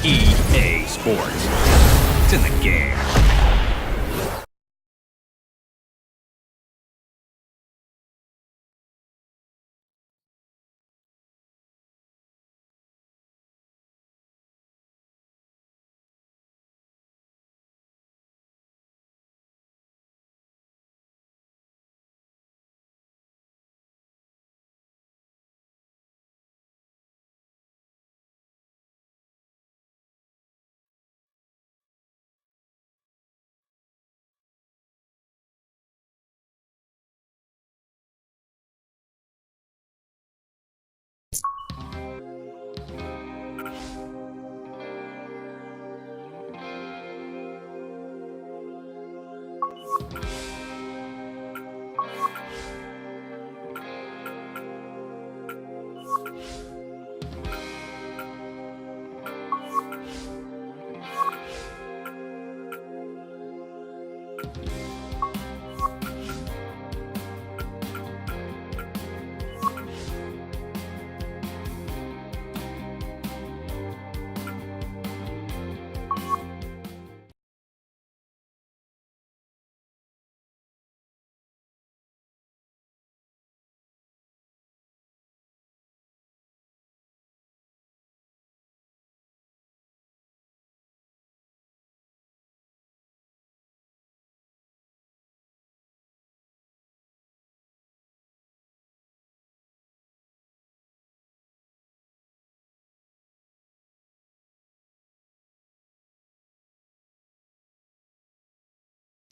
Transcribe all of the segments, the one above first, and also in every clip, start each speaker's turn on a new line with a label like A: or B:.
A: EA Sports. It's in the game.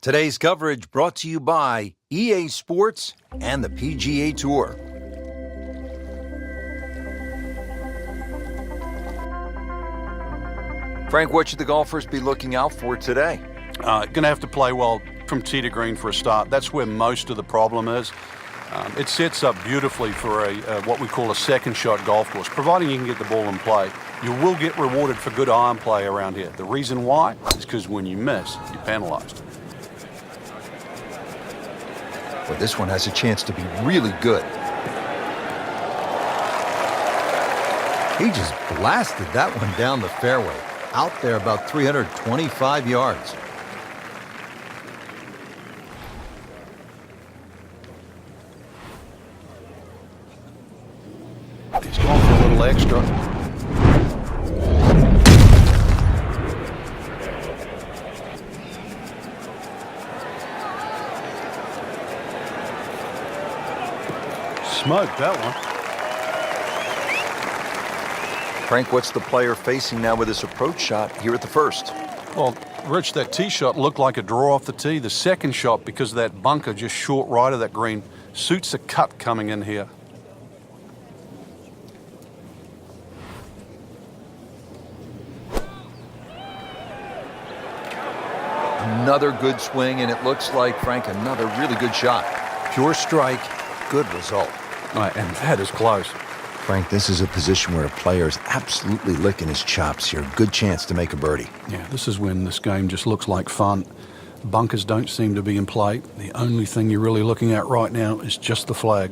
B: Today's coverage brought to you by EA Sports and the PGA Tour. Frank, what should the golfers be looking out for today?
C: Going to have to play well from tee to green for a start. That's where most of the problem is. It sets up beautifully for what we call a second shot golf course, providing you can get the ball in play. You will get rewarded for good iron play around here. The reason why is because when you miss, you're penalized.
B: Well, this one has a chance to be really good. He just blasted that one down the fairway, out there about 325 yards.
C: He's going for a little extra. Smoked that one.
B: Frank, what's the player facing now with his approach shot here at the first?
C: Well, Rich, that tee shot looked like a draw off the tee. The second shot, because of that bunker just short right of that green, suits a cut coming in here.
B: Another good swing, and it looks like, Frank, another really good shot. Pure strike, good result.
C: Right, and that is close.
B: Frank, this is a position where a player is absolutely licking his chops here. Good chance to make a birdie.
C: Yeah, this is when this game just looks like fun. Bunkers don't seem to be in play. The only thing you're really looking at right now is just the flag.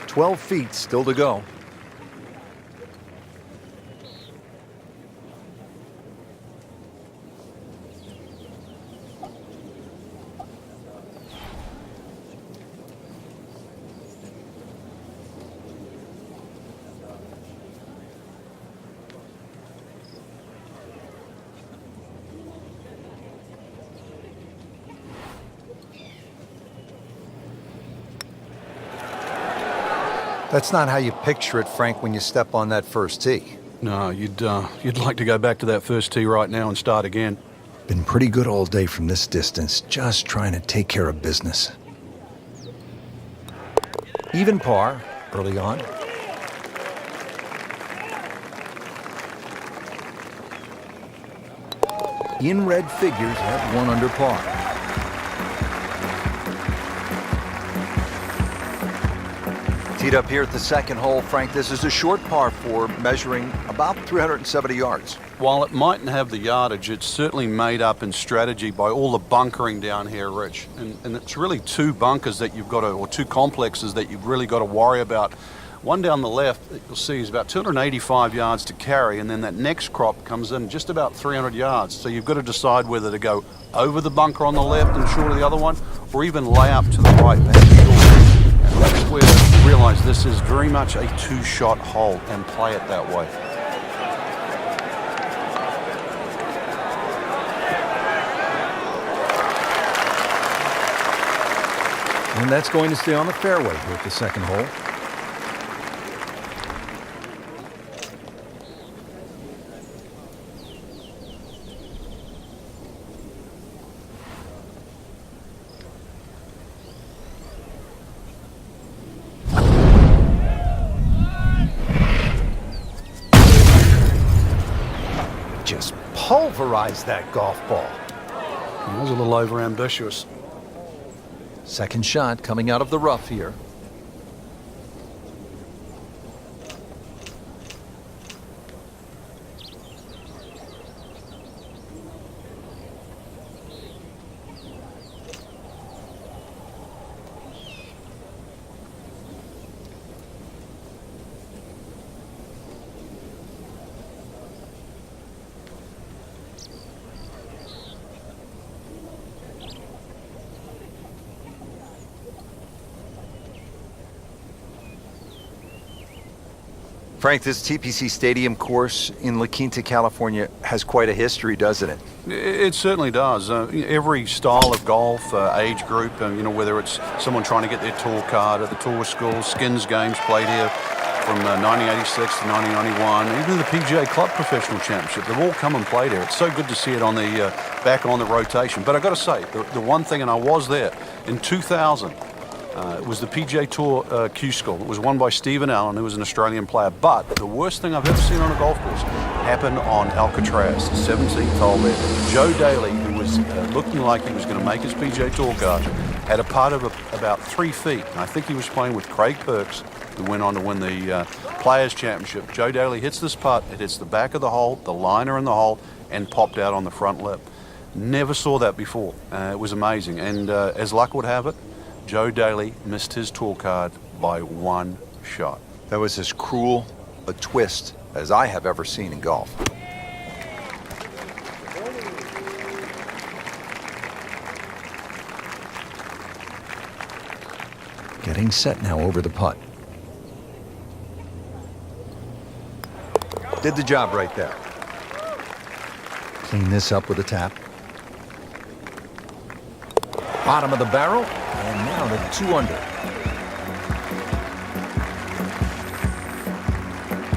B: "12 feet still to go." That's not how you picture it, Frank, when you step on that first tee.
C: No, you'd like to go back to that first tee right now and start again.
B: Been pretty good all day from this distance, just trying to take care of business. Even par early on. In red figures at 1 under par. Teed up here at the second hole, Frank. This is a short par 4 measuring about 370 yards.
C: While it mightn't have the yardage, it's certainly made up in strategy by all the bunkering down here, Rich. And it's really two bunkers that you've got to, or two complexes that you've really got to worry about. One down the left that you'll see is about 285 yards to carry, and then that next crop comes in just about 300 yards. So you've got to decide whether to go over the bunker on the left and short of the other one, or even lay up to the right and short. And that's where you realize this is very much a two-shot hole, and play it that way.
B: And that's going to stay on the fairway here at the second hole. Just pulverized that golf ball.
C: That was a little over-ambitious.
B: Second shot coming out of the rough here. Frank, this TPC Stadium course in La Quinta, California has quite a history, doesn't it?
C: It certainly does. Every style of golf, age group, whether it's someone trying to get their tour card at the tour school, skins games played here from 1986 to 1991, even the PGA Club Professional Championship, they've all come and played here. It's so good to see it on the back on the rotation. But I've got to say, the one thing, and I was there, in 2000, it was the PGA Tour Q School. It was won by Stephen Allen, who was an Australian player. But the worst thing I've ever seen on a golf course happened on Alcatraz, the 17th hole there. Joe Daly, who was looking like he was going to make his PGA Tour card, had a putt of about 3 feet. And I think he was playing with Craig Perks, who went on to win the Players' Championship. Joe Daly hits this putt. It hits the back of the hole, the liner in the hole, and popped out on the front lip. Never saw that before. It was amazing. And as luck would have it, Joe Daly missed his tour card by one shot.
B: That was as cruel a twist as I have ever seen in golf. Getting set now over the putt. Did the job right there. Clean this up with a tap. Bottom of the barrel. And now the 2 under.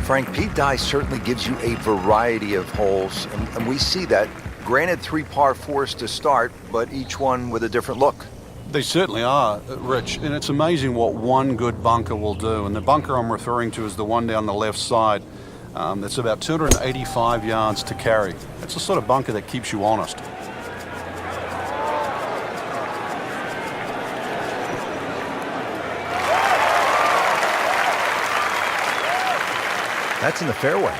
B: Frank, Pete Dye certainly gives you a variety of holes, and we see that. Granted, 3 par 4s to start, but each one with a different look.
C: They certainly are, Rich, and it's amazing what one good bunker will do. And the bunker I'm referring to is the one down the left side. It's about 285 yards to carry. It's the sort of bunker that keeps you honest.
B: That's in the fairway.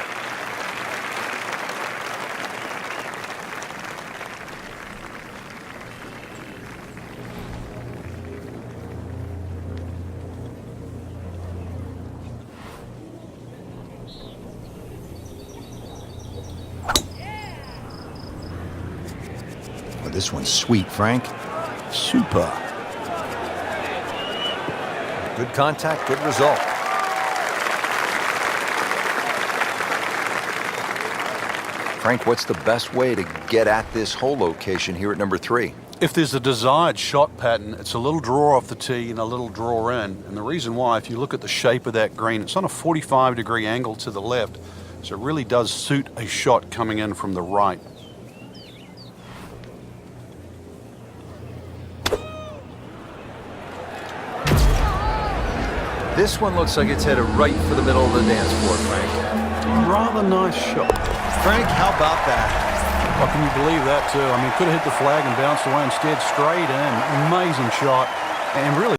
B: Well, this one's sweet, Frank. Super. Good contact, good result. Frank, what's the best way to get at this hole location here at number 3?
C: If there's a desired shot pattern, it's a little draw off the tee and a little draw in. And the reason why, if you look at the shape of that green, it's on a 45-degree angle to the left. So it really does suit a shot coming in from the right.
B: This one looks like it's headed right for the middle of the dance floor, Frank.
C: Rather nice shot.
B: Frank, how about that?
C: Oh, can you believe that too? I mean, could have hit the flag and bounced away, instead straight in. Amazing shot, and really